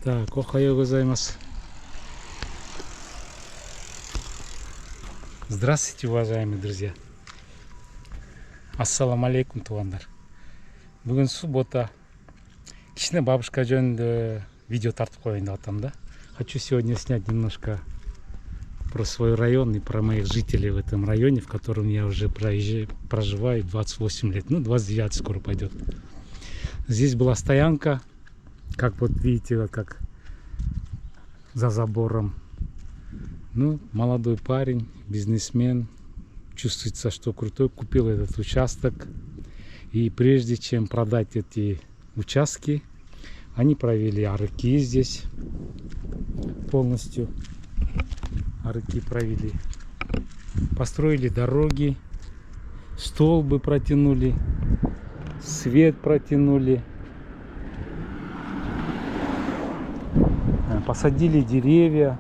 Так, охайо гозаймасу. Здравствуйте, уважаемые друзья. Ассаламу алейкум, туғандар. Бүгін суббота. Кішкене бабушка жөнінде видео тартып қояйын деп жатырмын да. Хочу сегодня снять немножко про свой район и про моих жителей в этом районе, в котором я уже проживаю 28 лет. Ну, 29 скоро пойдет. Здесь была стоянка, как вот видите, вот как за забором. Ну, молодой парень, бизнесмен, чувствуется, что крутой, купил этот участок. И прежде чем продать эти участки, они провели арыки здесь полностью. Арыки провели. Построили дороги, столбы протянули, свет протянули. Посадили деревья.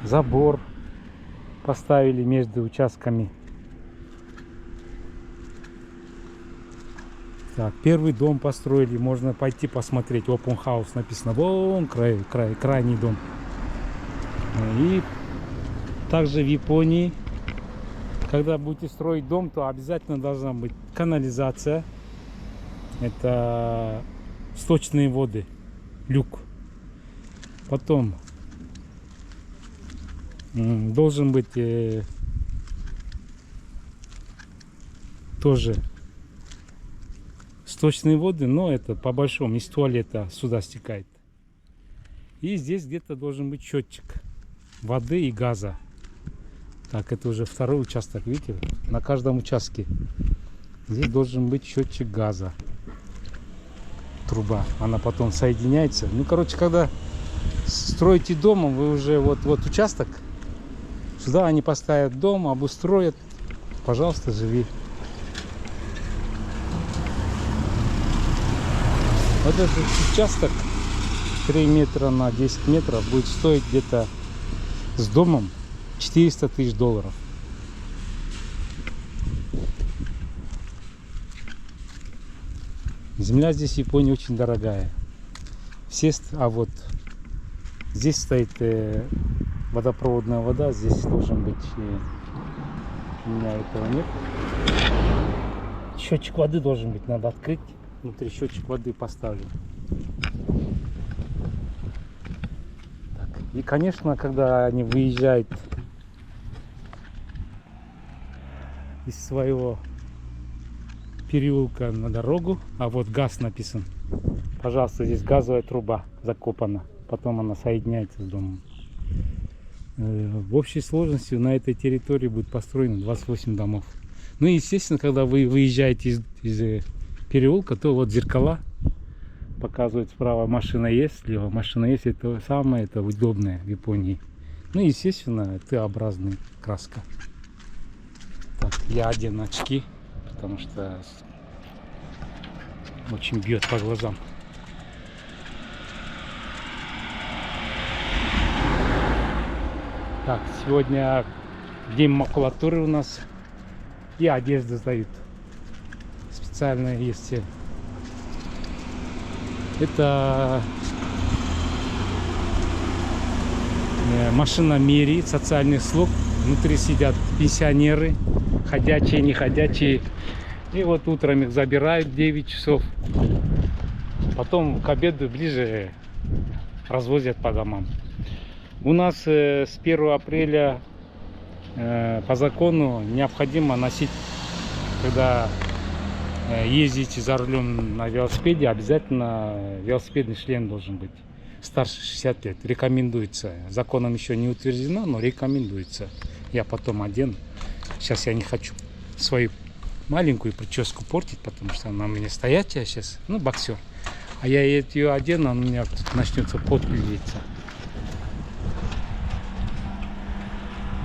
Забор поставили между участками. Так, первый дом построили, можно пойти посмотреть. Open House написано. Вон крайний дом. И также в Японии, когда будете строить дом, то обязательно должна быть канализация. Это сточные воды, люк. Потом должен быть тоже сточные воды, но это по большому из туалета сюда стекает. И здесь где-то должен быть счетчик воды и газа. Так, это уже второй участок, видите, на каждом участке здесь должен быть счетчик газа. Труба, она потом соединяется. Ну, короче, когда строите дом, вы уже вот участок, сюда они поставят дом, обустроят. Пожалуйста, живи. Вот этот участок 3 метра на 10 метров будет стоить где-то с домом 400 тысяч долларов. Земля здесь в Японии очень дорогая. А вот здесь стоит водопроводная вода. Здесь должен быть... у меня этого нет. Счетчик воды должен быть. Надо открыть. Внутри счетчик воды поставлен. Так. И, конечно, когда они выезжают из своего переулка на дорогу, а вот газ написан. Пожалуйста, здесь газовая труба закопана. Потом она соединяется с домом. В общей сложности на этой территории будет построено 28 домов. Ну и естественно, когда вы выезжаете из переулка, то вот зеркала показывают: справа машина есть, слева машина есть. Это самое удобное в Японии. Ну и естественно, Т-образная краска. Так, я одену очки, потому что очень бьет по глазам. Так, сегодня день макулатуры у нас. И одежду сдают. Специально есть. Это машина мэрии, социальных служб. Внутри сидят пенсионеры, ходячие, неходячие. И вот утром их забирают в 9 часов. Потом к обеду ближе развозят по домам. У нас с 1 апреля по закону необходимо носить, когда ездите за рулем на велосипеде, обязательно велосипедный шлем должен быть. Старше 60 лет. Рекомендуется. Законом еще не утверждено, но рекомендуется. Я потом одену. Сейчас я не хочу свою маленькую прическу портить, потому что она у меня стоячая сейчас. Ну, боксер. А я ее одену, у меня тут начнется пот литься.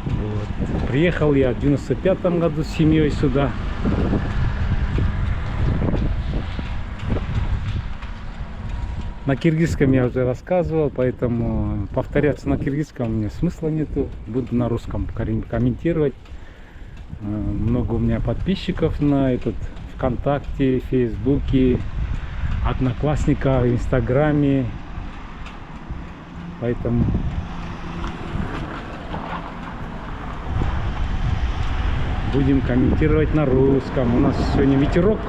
Вот. Приехал я в 95-м году с семьей сюда. На киргизском я уже рассказывал, поэтому повторяться на киргизском у меня смысла нету. Буду на русском комментировать. Много у меня подписчиков на ВКонтакте, Фейсбуке, Одноклассника, в Инстаграме. Поэтому будем комментировать на русском. У нас сегодня ветерок.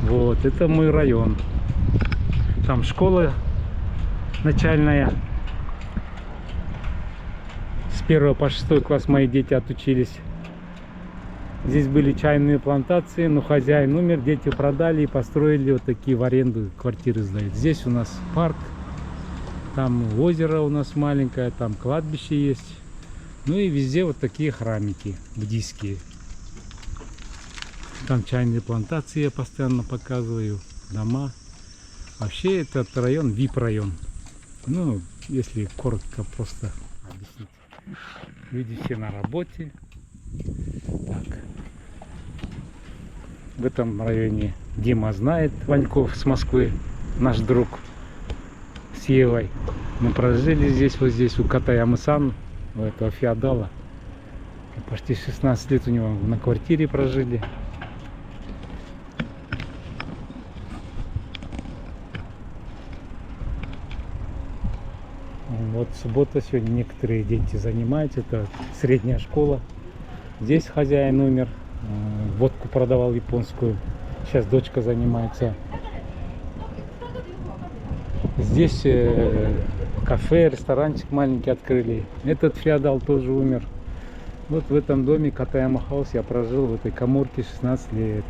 Вот, это мой район. Там школа начальная. С 1 по 6 класс мои дети отучились. Здесь были чайные плантации, но хозяин умер, дети продали и построили вот такие в аренду квартиры сдают. Здесь у нас парк, там озеро у нас маленькое, там кладбище есть. Ну и везде вот такие храмики буддийские. Там чайные плантации я постоянно показываю, дома. Вообще этот район VIP-район. Ну, если коротко просто объяснить. Люди все на работе. Так. В этом районе Дима знает, Ваньков с Москвы, наш друг с Евой. Мы прожили здесь, вот здесь у Катаямы-сан, у этого феодала. Почти 16 лет у него на квартире прожили. Вот суббота, сегодня некоторые дети занимаются, это средняя школа. Здесь хозяин умер, водку продавал японскую, сейчас дочка занимается. Здесь кафе, ресторанчик маленький открыли. Этот феодал тоже умер. Вот в этом доме Катаяма Хаус я прожил, в этой каморке 16 лет.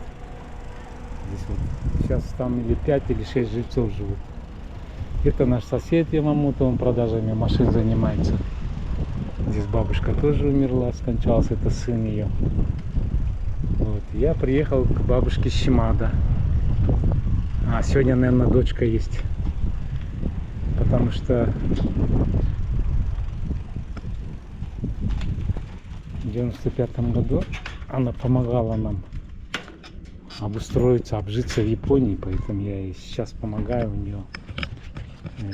Здесь вот сейчас там или 5, или 6 жильцов живут. Это наш сосед Ямамото, он продажами машин занимается. Здесь бабушка тоже умерла, скончался, это сын ее. Вот. Я приехал к бабушке Шимада. А сегодня, наверное, дочка есть. Потому что в 95-м году она помогала нам обустроиться, обжиться в Японии. Поэтому я ей сейчас помогаю у нее.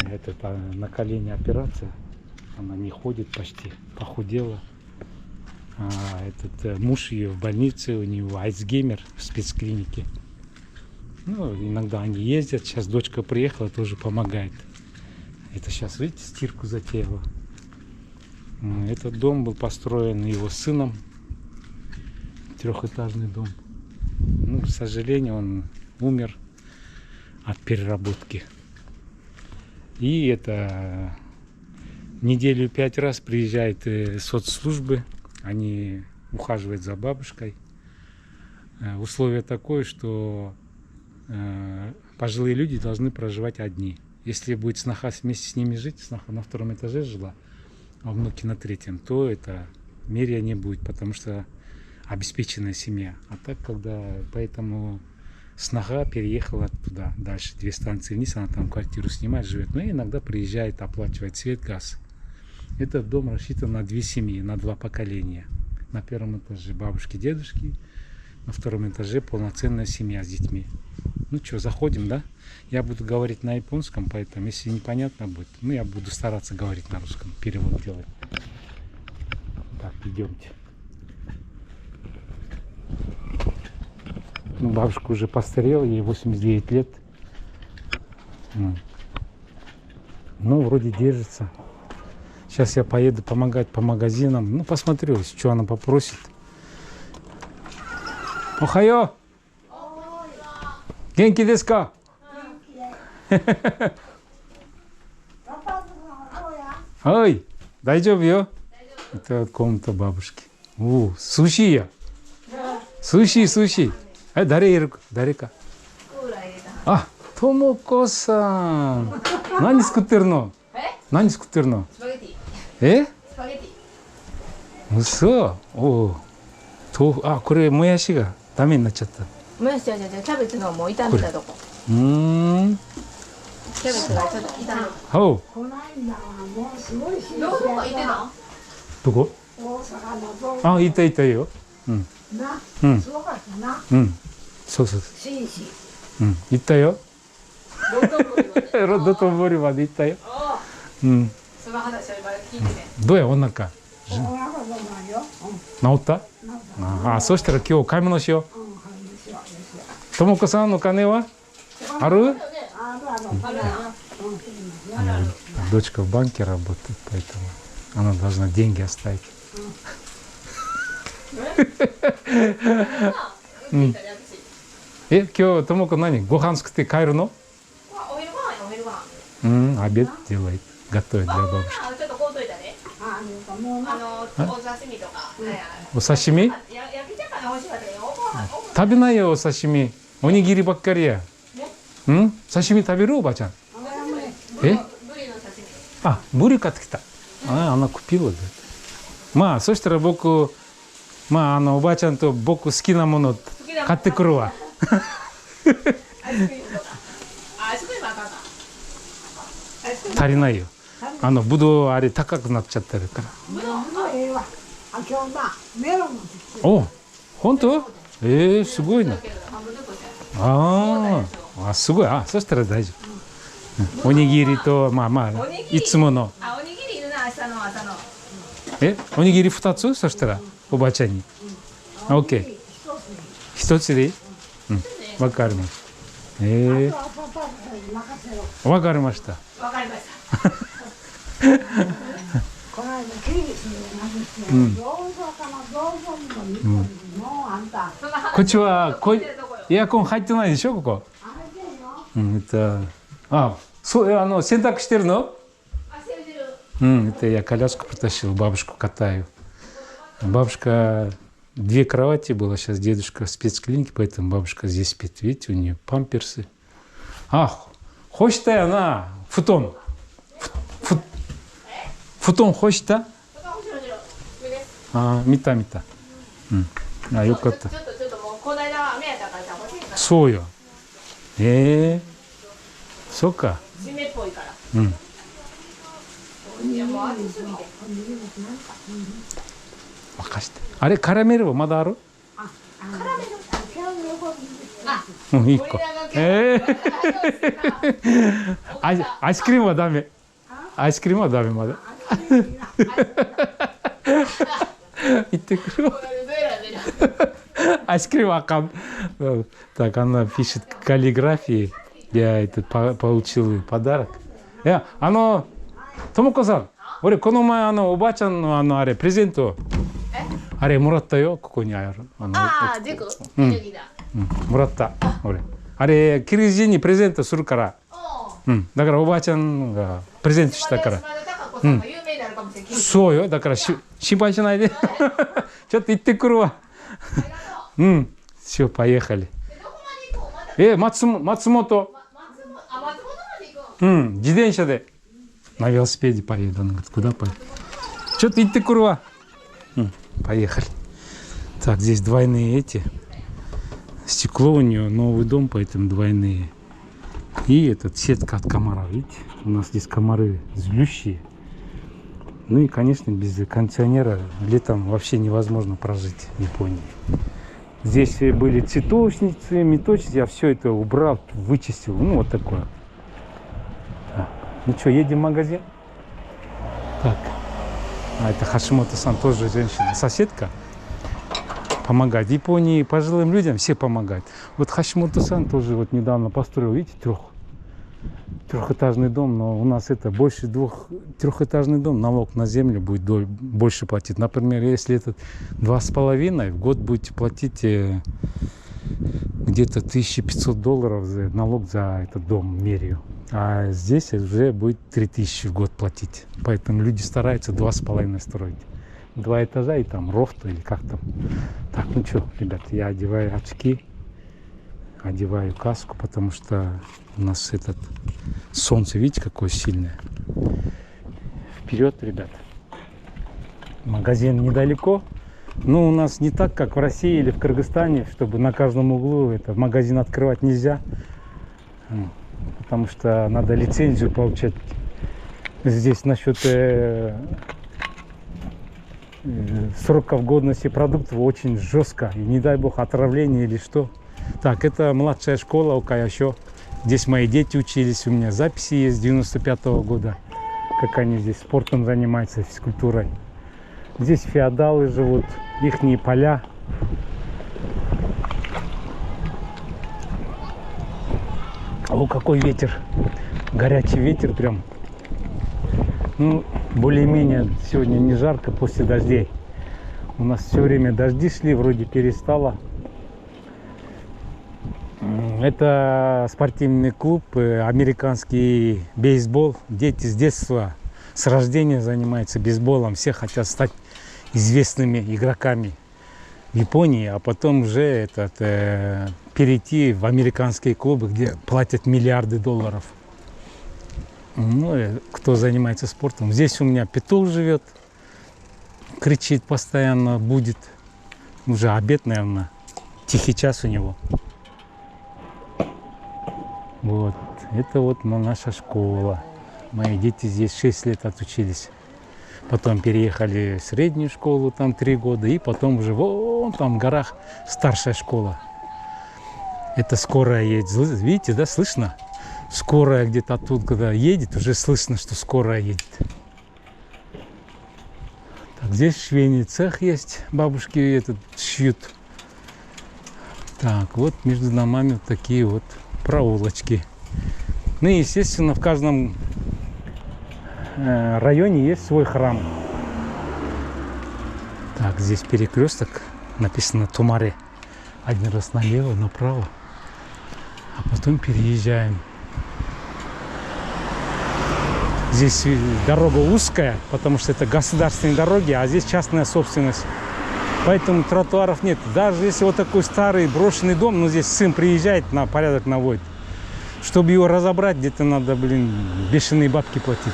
Это на колени операция. Она не ходит почти, похудела. А этот муж ее в больнице, у него альцгеймер в спецклинике. Ну, иногда они ездят. Сейчас дочка приехала, тоже помогает. Это сейчас, видите, стирку затеяла. Этот дом был построен его сыном. Трехэтажный дом. Ну, к сожалению, он умер от переработки. И это неделю 5 раз приезжают соцслужбы, они ухаживают за бабушкой. Условие такое, что пожилые люди должны проживать одни. Если будет сноха вместе с ними жить, сноха на 2-м этаже жила, а внуки на 3-м, то это мерия не будет, потому что обеспеченная семья. А так, когда поэтому сноха переехала туда, дальше 2 станции вниз, она там квартиру снимает, живет. Но иногда приезжает, оплачивает свет, газ. Этот дом рассчитан на 2 семьи, на 2 поколения. На 1-м этаже бабушки, дедушки, на 2-м этаже полноценная семья с детьми. Ну что, заходим, да? Я буду говорить на японском, поэтому если непонятно будет, ну я буду стараться говорить на русском, перевод делать. Так, идемте. Ну, бабушка уже постарела, ей 89 лет. Ну, вроде держится. Сейчас я поеду помогать по магазинам. Ну, посмотрю, что она попросит. Охайо! Генки desu ka? Ой, дайджобу? Это комната бабушки. О, суши я. Суши. Дарека. А, Томоко-сан. Нани скуттеруの? Нани скуттеруの? スパゲティ。え? スパゲティ。嘘? お豆腐、あ、これもやしがダメになっちゃった。もやしじゃキャベツのもう炒めたとこ。キャキャベツがちょっと炒めた。ほう。こないだはもうすごい新鮮どこ行ってたの？どこ？大阪のどあ、いたよ。うんな、うんすごかったな。うん。そう。紳士。うん。行ったよ。ロトブリまで。ロドトンボリまで行ったよ。うん。その話は今聞いてね。どうやお腹？お腹どうなんよ。治った？ああ、そしたら今日買い物しようん、はいですよ。ですよ。ともこさんお金はある？Дочка в банке работает, поэтому она должна деньги оставить. え、今日ともこ何ご飯作って帰るの？お昼ご飯よ、お昼ご飯。обед делает, готовит для бабушки. ちょっとこうといたね。お刺身とか。お刺身？焼き魚欲しかったけど、食べないよお刺身。おにぎりばっかりや。刺身食べるおばちゃん。ブリの刺身。あ、ブリ買ってきた。она купила.まあそしたら僕、まあおばあちゃんと僕好きなもの買ってくるわ。アイスクリームとか。アイスクリームはあかんか。足りないよ。ぶどうあれ高くなっちゃってるから。ぶどうええわ。あ、今日なメロンもできてる。お、本当？すごいな。すごい。そしたら大丈夫。おにぎりとまあいつもの。おにぎりいるな、朝の。おにぎり2つ？そしたらおばあちゃんに。オッケー。1つでいい？わかりました。わかりました。わかりました。この間キリギリスなんですよ。どうぞかな、どうぞもうあんた。こっちはエアコン入ってないでしょここ。そう洗濯してるの？Это я коляску притащил, бабушку катаю. Бабушка 2 кровати было, сейчас дедушка в спецклинике, поэтому бабушка здесь спит. Видите, у нее памперсы. Хочет она футон. Футон хочет? Мита. よかった。そうよ。そうか。湿っぽいから。任して。あれカラメルはまだある？1個。アイスクリームはダメ。アイスクリームはダメまだ。行ってくるわ。Айскрим Акам. Так, она пишет каллиграфии. Я получил подарок. Томоко-сан,俺この前おばあちゃんのあれプレゼントあれもらったよここにあるジクもらった俺あれキルジにプレゼントするからだからおばあちゃんがプレゼントしたからそうよだから心配しないでちょっと行ってくるわвсе поехали松本自転車でНа велосипеде поеду. Она говорит, куда поеду? Что-то идти курва. Поехали. Так, здесь двойные эти. Стекло у нее, новый дом, поэтому двойные. И этот сетка от комара, видите? У нас здесь комары злющие. Ну и, конечно, без кондиционера летом вообще невозможно прожить в Японии. Здесь были цветочницы, меточницы. Я все это убрал, вычистил. Ну, вот такое. Ну что, едем в магазин? Так. Это Хашимото-сан, тоже женщина, соседка. Помогает. В Японии пожилым людям все помогают. Вот Хашимото-сан тоже вот недавно построил, видите, трехэтажный дом, но у нас это больше трехэтажный дом, налог на землю будет больше платить. Например, если это 2,5, в год будете платить где-то $1500 налог за этот дом, мерию. А здесь уже будет 3000 в год платить. Поэтому люди стараются 2,5 строить. 2 этажа и там рофт или как там. Так, ну что, ребят, я одеваю очки, одеваю каску, потому что у нас этот солнце, видите, какое сильное. Вперед, ребят. Магазин недалеко. Но у нас не так, как в России или в Кыргызстане, чтобы на каждом углу это магазин открывать нельзя. Потому что надо лицензию получать. Здесь насчет сроков годности продуктов очень жестко. И не дай бог отравление или что. Так, это младшая школа Окаяшо. Здесь мои дети учились. У меня записи есть 95-го года. Как они здесь спортом занимаются, физкультурой. Здесь феодалы живут, ихние поля. О, какой ветер. Горячий ветер прям. Ну, более-менее сегодня не жарко после дождей. У нас все время дожди шли, вроде перестало. Это спортивный клуб, американский бейсбол. Дети с детства, с рождения занимаются бейсболом. Все хотят стать известными игроками в Японии, а потом уже перейти в американские клубы, где платят миллиарды долларов. Ну, кто занимается спортом. Здесь у меня петух живет, кричит постоянно, будет. Уже обед, наверное, тихий час у него. Вот, это вот наша школа. Мои дети здесь 6 лет отучились. Потом переехали в среднюю школу, там 3 года. И потом уже вон там в горах старшая школа. Это скорая едет. Видите, да, слышно? Скорая где-то оттуда, когда едет, уже слышно, что скорая едет. Так, здесь швейный цех есть. Бабушки шьют. Так, вот между домами вот такие вот проулочки. Ну и, естественно, в каждом районе есть свой храм. Так, здесь перекресток, написано Томаре. Один раз налево, направо, а потом переезжаем. Здесь дорога узкая, потому что это государственные дороги, а здесь частная собственность. Поэтому тротуаров нет. Даже если вот такой старый брошенный дом, ну здесь сын приезжает, на порядок наводит. Чтобы его разобрать, где-то надо, бешеные бабки платить.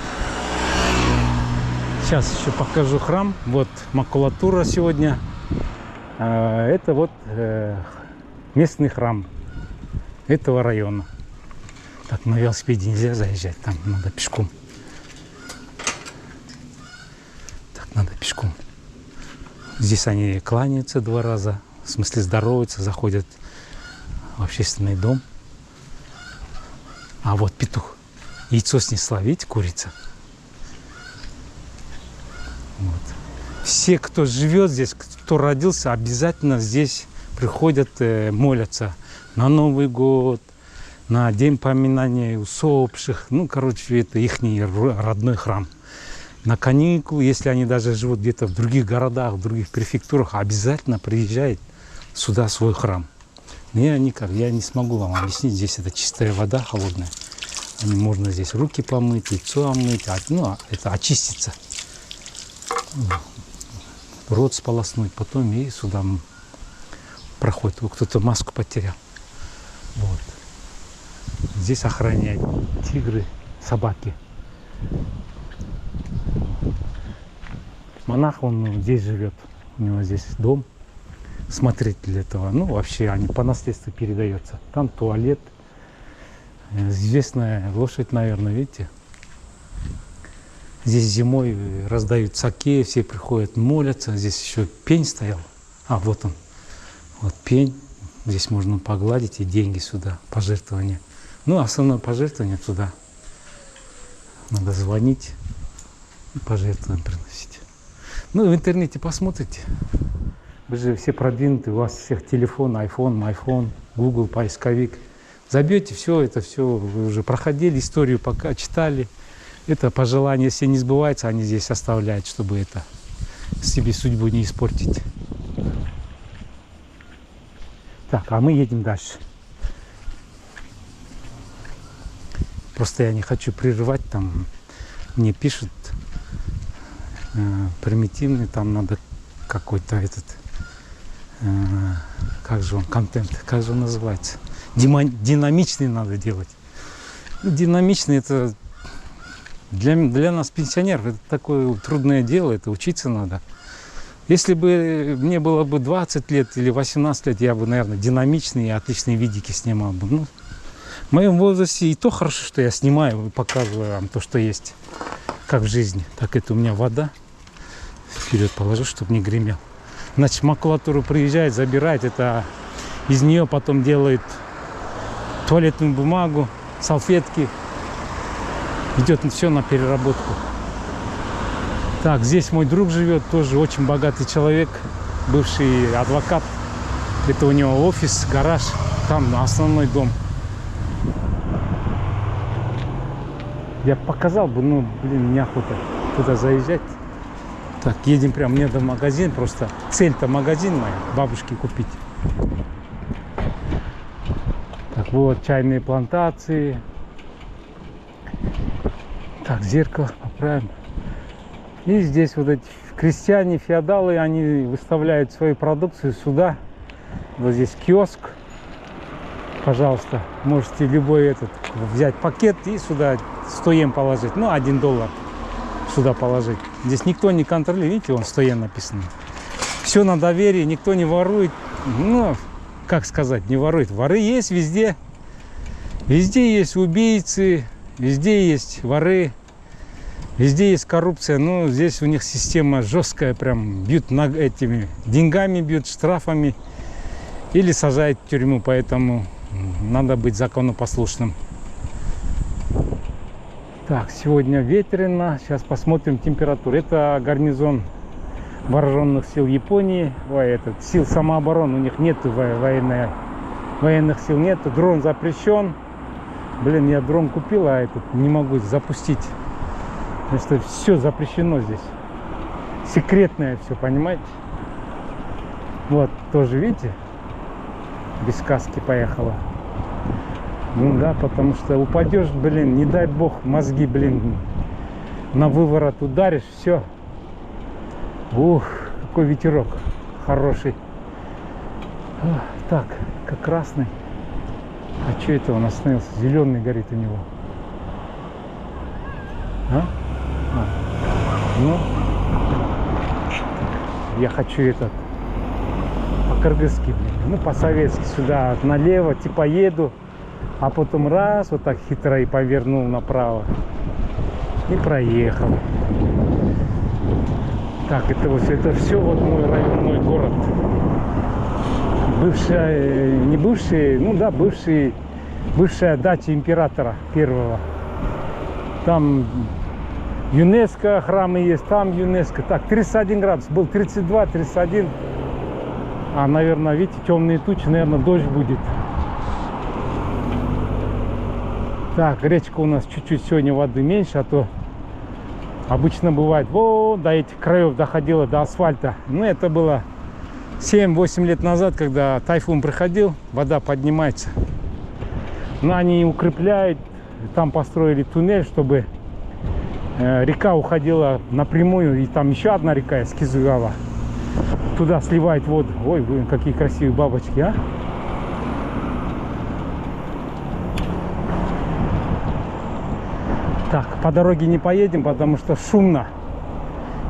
Сейчас еще покажу храм. Вот макулатура сегодня. Это вот местный храм этого района. Так, на велосипеде нельзя заезжать, там надо пешком. Так, надо пешком. Здесь они кланяются 2 раза, в смысле здороваются, заходят в общественный дом. А вот петух. Яйцо снесла, видите, курица. Вот. Все, кто живет здесь, кто родился, обязательно здесь приходят, молятся на Новый год, на день поминания усопших. Ну, короче, это их родной храм. На каникулы, если они даже живут где-то в других городах, в других префектурах, обязательно приезжают сюда свой храм. Я не смогу вам объяснить. Здесь это чистая вода холодная. Можно здесь руки помыть, лицо омыть, это очиститься. Рот сполоснуть, потом и сюда проходит. Кто-то маску потерял. Вот. Здесь охраняют тигры, собаки. Монах, он здесь живет. У него здесь дом. Смотритель этого. Ну, вообще, они по наследству передаются. Там туалет. Известная лошадь, наверное, видите? Здесь зимой раздают саке, все приходят, молятся. Здесь еще пень стоял. А, вот он. Вот пень. Здесь можно погладить и деньги сюда, пожертвования. Ну, основное пожертвование туда. Надо звонить и пожертвования приносить. Ну, в интернете посмотрите. Вы же все продвинутые, у вас всех телефон, iPhone, Google, поисковик. Забьете все, это все, вы уже проходили историю, пока читали. Это пожелание, если не сбывается, они здесь оставляют, чтобы это себе судьбу не испортить. Так, а мы едем дальше. Просто я не хочу прерывать, там мне пишут примитивный, там надо какой-то как же он, контент, как же он называется? Динамичный надо делать. Динамичный — это для нас, пенсионеров, это такое трудное дело, это учиться надо. Если бы мне было бы 20 лет или 18 лет, я бы, наверное, динамичные и отличные видики снимал бы. Ну, в моем возрасте и то хорошо, что я снимаю и показываю вам то, что есть, как в жизни. Так, это у меня вода. Вперед положу, чтобы не гремел. Значит, макулатуру приезжает, забирает. Это из нее потом делают туалетную бумагу, салфетки. Идет все на переработку. Так, здесь мой друг живет, тоже очень богатый человек, бывший адвокат. Это у него офис, гараж, там основной дом. Я показал бы, но, блин, неохота туда заезжать. Так, едем прям, мне до магазин, просто цель-то магазин моя, бабушке купить. Так, вот, чайные плантации. Так, зеркало поправим. И здесь вот эти крестьяне, феодалы, они выставляют свою продукцию сюда. Вот здесь киоск. Пожалуйста, можете любой этот взять пакет и сюда 100 йен положить. Ну, $1 сюда положить. Здесь никто не контролирует. Видите, вон 100 йен написано. Все на доверии, никто не ворует. Ну, как сказать, не ворует. Воры есть везде. Везде есть убийцы, везде есть воры. Везде есть коррупция, но здесь у них система жесткая, прям бьют этими деньгами, бьют штрафами или сажают в тюрьму, поэтому надо быть законопослушным. Так, сегодня ветрено, сейчас посмотрим температуру. Это гарнизон вооруженных сил Японии, сил самообороны, у них нету военных сил, нету, дрон запрещен. Блин, я дрон купил, а этот не могу запустить. Потому что все запрещено здесь. Секретное все, понимаете? Вот, тоже, видите? Без каски поехала. Ну да, потому что упадешь, блин, не дай бог, мозги, блин, на выворот ударишь, все. Ух, какой ветерок хороший. Так, как красный. А что это он остановился? Зеленый горит у него. Ну, я хочу этот по-кыргызски, блин, ну по-советски сюда налево, типа еду, а потом раз, вот так хитро и повернул направо и проехал. Так, это все вот мой район, мой город. Бывшая, не бывший, ну да, бывшая дача императора первого. Там ЮНЕСКО храмы есть, там ЮНЕСКО. Так, 31 градус, был 32, 31. А, наверное, видите, темные тучи, наверное, дождь будет. Так, речка у нас чуть-чуть сегодня воды меньше, а то обычно бывает, вот до этих краев доходило, до асфальта. Ну, это было 7-8 лет назад, когда тайфун приходил, вода поднимается. Но они укрепляют, там построили туннель, чтобы река уходила напрямую, и там еще одна река из Кизугава. Туда сливает воду. Ой, блин, какие красивые бабочки, а? Так, по дороге не поедем, потому что шумно.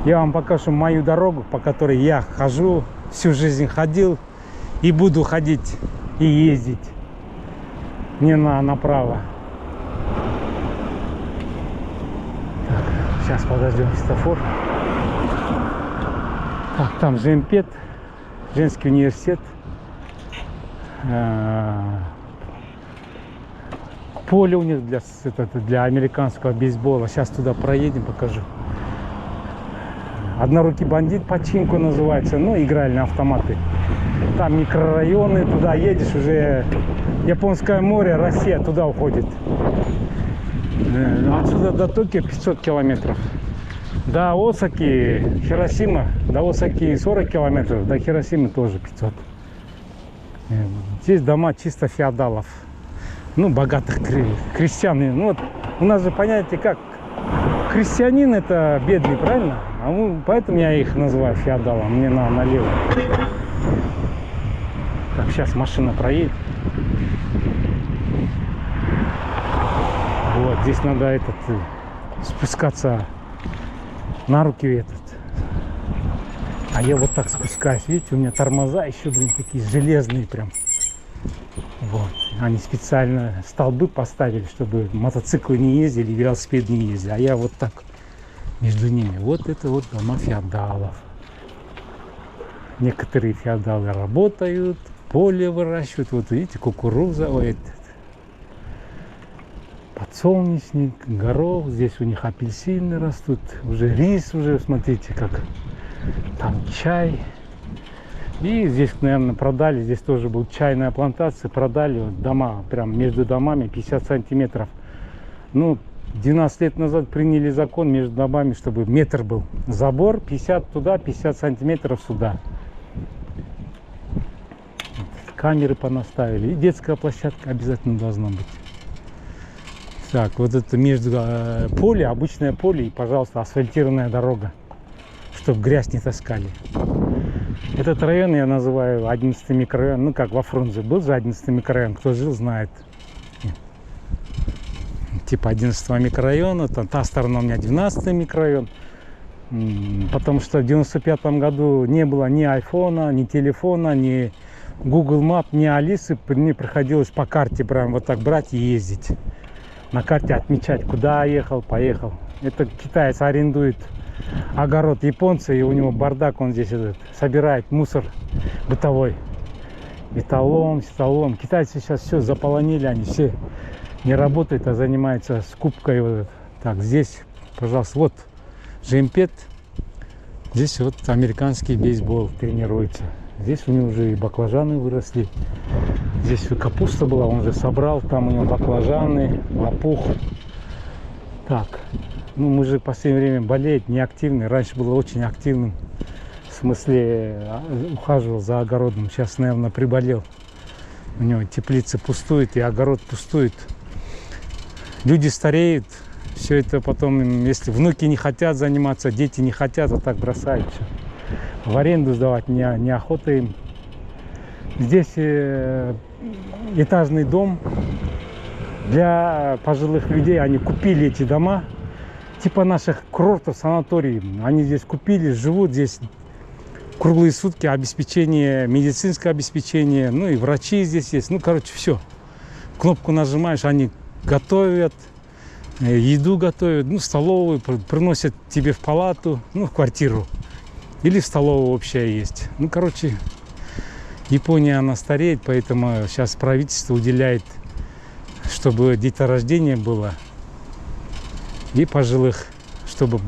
Я вам покажу мою дорогу, по которой я хожу, всю жизнь ходил и буду ходить и ездить. Не направо. Так, сейчас подождем светофор. Так, там ЖМПЕД, женский университет. Поле у них для американского бейсбола. Сейчас туда проедем, покажу. Однорукий бандит, починку называется. Ну, играли на автоматы. Там микрорайоны, туда едешь, уже Японское море, Россия туда уходит. Отсюда до Токио 500 километров. До Осаки, Хиросима, до Осаки 40 километров, до Хиросимы тоже 500. Здесь дома чисто феодалов. Ну, богатых крестьян. Ну, вот у нас же понятие как, крестьянин это бедный, правильно? Поэтому я их называю феодалом, мне налево. Так, сейчас машина проедет. Вот, здесь надо спускаться на руки А я вот так спускаюсь, видите, у меня тормоза еще, блин, такие железные прям. Вот. Они специально столбы поставили, чтобы мотоциклы не ездили, велосипед не ездили. А я вот так между ними. Вот это вот дома феодалов. Некоторые феодалы работают, поле выращивают. Вот видите, кукуруза, подсолнечник, горох. Здесь у них апельсины растут. Уже рис, уже смотрите, как там чай. И здесь, наверное, продали, здесь тоже была чайная плантация, продали вот дома, прям между домами 50 сантиметров. Ну, 12 лет назад приняли закон между домами, чтобы метр был. Забор 50 туда, 50 сантиметров сюда. Камеры понаставили. И детская площадка обязательно должна быть. Так, вот это между поле, обычное поле и, пожалуйста, асфальтированная дорога, чтобы грязь не таскали. Этот район я называю 11 микрорайон. Ну, как во Фрунзе был же 11 микрорайон, кто жил, знает. Типа 11 микрорайона, там та сторона у меня 12 микрорайон. Потому что в 95 году не было ни айфона, ни телефона, ни Google Map, ни Алисы. Мне приходилось по карте прям вот так брать и ездить. На карте отмечать, куда ехал, поехал. Это китаец арендует огород японца, и у него бардак, он здесь собирает мусор бытовой. Металлолом, столом. Китайцы сейчас все заполонили, они все не работают, а занимаются скупкой. Вот. Так, здесь, пожалуйста, вот Жемпет. Здесь вот американский бейсбол тренируется. Здесь у него уже и баклажаны выросли. Здесь капуста была, он же собрал. Там у него баклажаны, лопух. Так, ну мы же в последнее время болеет, неактивный. Раньше было очень активным. В смысле, ухаживал за огородом. Сейчас, наверное, приболел. У него теплица пустует и огород пустует. Люди стареют. Все это потом, если внуки не хотят заниматься, дети не хотят, вот так бросают все. В аренду сдавать неохота им. Здесь этажный дом для пожилых людей. Они купили эти дома, типа наших курортов, санаторий. Они здесь купили, живут здесь круглые сутки, обеспечение, медицинское обеспечение, ну и врачи здесь есть. Ну, короче, все. Кнопку нажимаешь, они готовят, еду готовят, ну, столовую приносят тебе в палату, ну, в квартиру. Или в столовую общая есть. Ну, короче, Япония, она стареет, поэтому сейчас правительство уделяет, чтобы деторождение было и пожилых, чтобы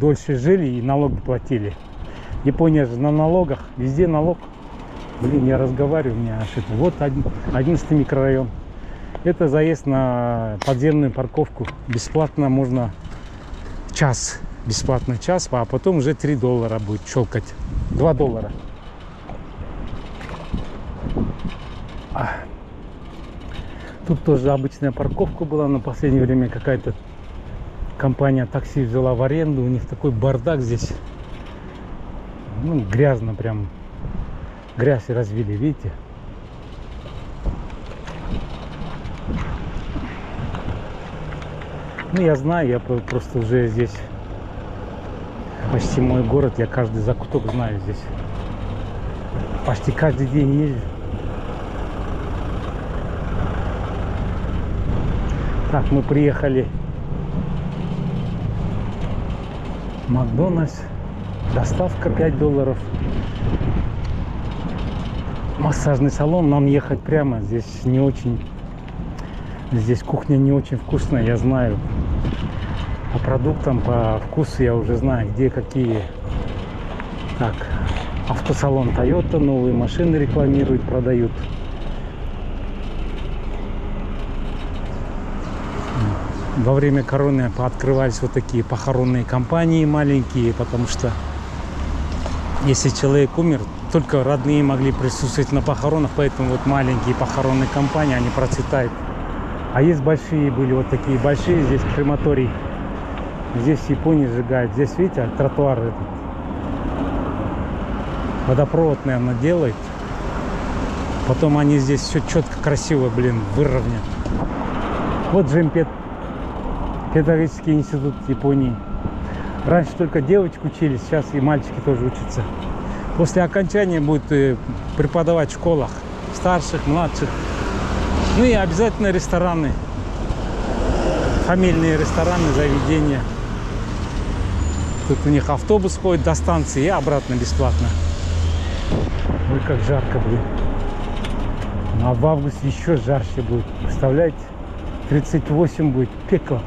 дольше жили и налоги платили. Япония же на налогах, везде налог. Блин, я разговариваю, у меня аж это. Вот 11 микрорайон. Это заезд на подземную парковку. Бесплатно можно час. Бесплатный час, а потом уже $3 будет щелкать. $2. Тут тоже обычная парковка была, но в последнее время какая-то компания такси взяла в аренду. У них такой бардак здесь. Ну, грязно прям. Грязь развели, видите? Ну, я знаю, я просто уже здесь почти мой город, я каждый закуток знаю здесь. Почти каждый день езжу. Так, мы приехали в Макдональдс. Доставка $5. Массажный салон, нам ехать прямо. Здесь не очень. Здесь кухня не очень вкусная, я знаю. По продуктам, по вкусу я уже знаю, где какие. Так, автосалон Toyota, новые машины рекламируют, продают. Во время короны пооткрывались вот такие похоронные компании маленькие, потому что если человек умер, только родные могли присутствовать на похоронах, поэтому вот маленькие похоронные компании, они процветают. А есть большие, были вот такие большие, здесь крематорий. Здесь в Японии сжигают. Здесь, видите, тротуар этот. Водопровод, наверное, делают. Потом они здесь все четко, красиво, блин, выровнят. Вот Жемпет. Педагогический институт Японии. Раньше только девочки учились, сейчас и мальчики тоже учатся. После окончания будут преподавать в школах. Старших, младших. Ну и обязательно рестораны. Фамильные рестораны, заведения. Тут у них автобус ходит до станции и обратно бесплатно. Ой, как жарко, блин. Ну, а в августе еще жарче будет. Представляете? 38 будет. Пекло.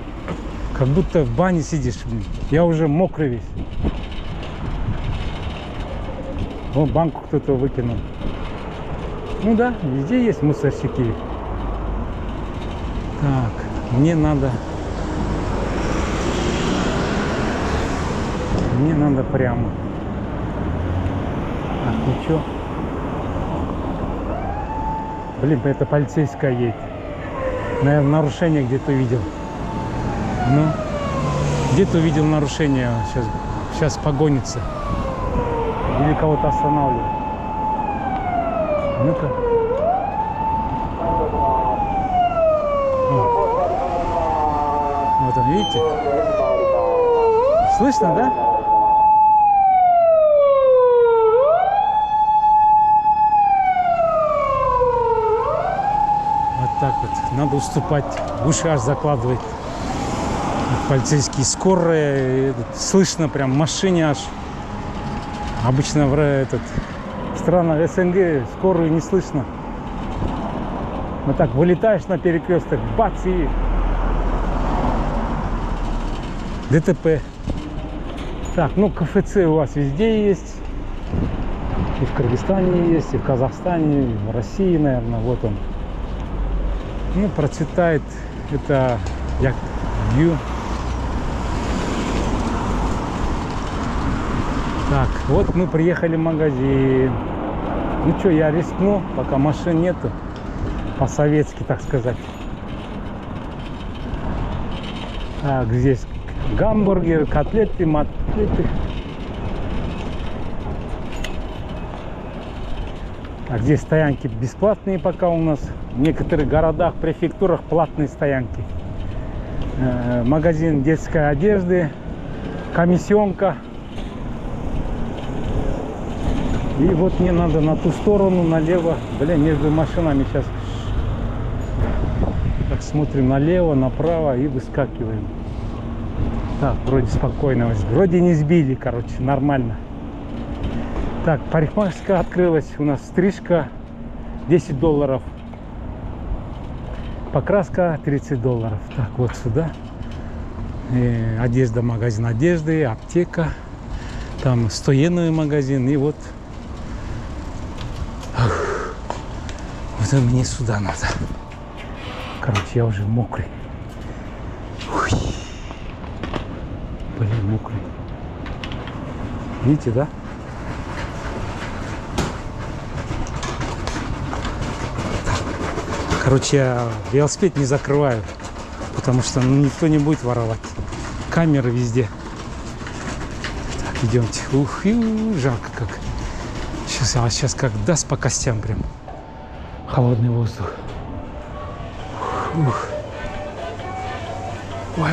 Как будто в бане сидишь. Блин. Я уже мокрый весь. Вон банку кто-то выкинул. Ну да, везде есть мусорщики. Так, мне надо Мне надо прямо. Ах, ничего. Блин, это полицейская едет. Наверное, нарушение где-то видел. Ну, где-то увидел нарушение. Сейчас погонится. Или кого-то останавливает. Ну-ка. Вот он, видите? Слышно, да? Вот так вот. Надо уступать. Уши аж закладывает. Полицейские скорые. Слышно прям в машине аж. Обычно в странах СНГ скорую не слышно. Вот так вылетаешь на перекресток, бац, и ДТП. Так, ну КФЦ у вас везде есть. И в Кыргызстане есть, и в Казахстане, и в России, наверное. Вот он. Ну, процветает. Это Яквью. Так, вот мы приехали в магазин. Ну что, я рискну, пока машин нету. По-советски, так сказать. Так, здесь гамбургеры, котлеты, матлеты. А здесь стоянки бесплатные пока у нас. В некоторых городах, префектурах платные стоянки. Магазин детской одежды, комиссионка. И вот мне надо на ту сторону, налево. Блин, между машинами сейчас. Так, смотрим налево, направо и выскакиваем. Так, вроде спокойно. Вроде не сбили, короче, нормально. Так, парикмахерская открылась. У нас стрижка $10. Покраска $30. Так, вот сюда. Одежда, магазин одежды, аптека. Там 100-йеновый магазин. И вот. Вот мне сюда надо. Короче, я уже мокрый. Ой. Блин, мокрый. Видите, да? Короче, я велосипед не закрываю, потому что никто не будет воровать. Камеры везде. Так, идемте. Ух, жарко как. Сейчас как даст по костям прям. Холодный воздух. Ух. Ой.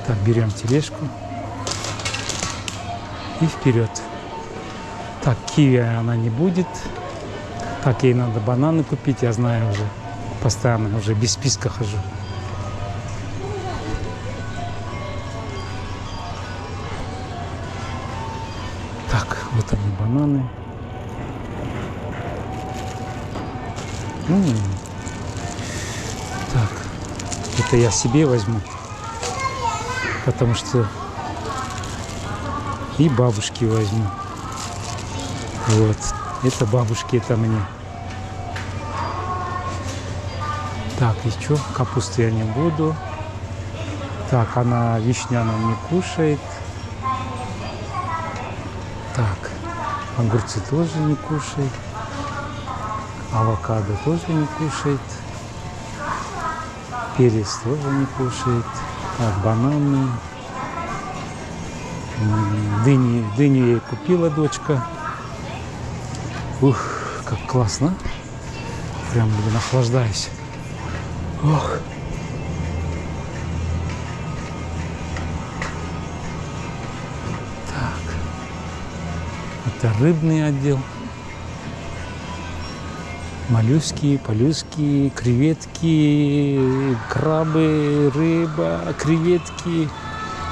Так, берем тележку. И вперед. Так, киви она не будет. Так, ей надо бананы купить, я знаю уже. Постоянно уже без списка хожу. Так, вот они бананы. Так, это я себе возьму. Потому что и бабушке возьму. Вот. Это бабушке, это мне. Так, и что? Капусты я не буду. Так, она вишняную не кушает. Так, огурцы тоже не кушает. Авокадо тоже не кушает. Перец тоже не кушает. Так, бананы. Дыню ей купила дочка. Ух, как классно. Прям, блин, охлаждаюсь. Ох. Так. Это рыбный отдел. Моллюски, полюски, креветки, крабы, рыба, креветки.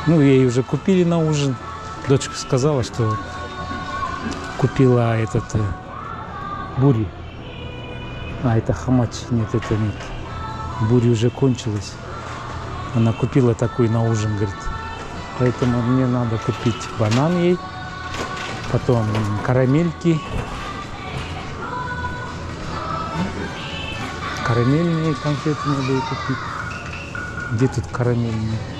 Ну, ей уже купили на ужин. Дочка сказала, что купила этот бури. А, это хамач. Нет, это нет. Бури уже кончилась. Она купила такой на ужин, говорит. Поэтому мне надо купить банан ей. Потом карамельки. Карамельные конфеты надо купить. Где тут карамельные?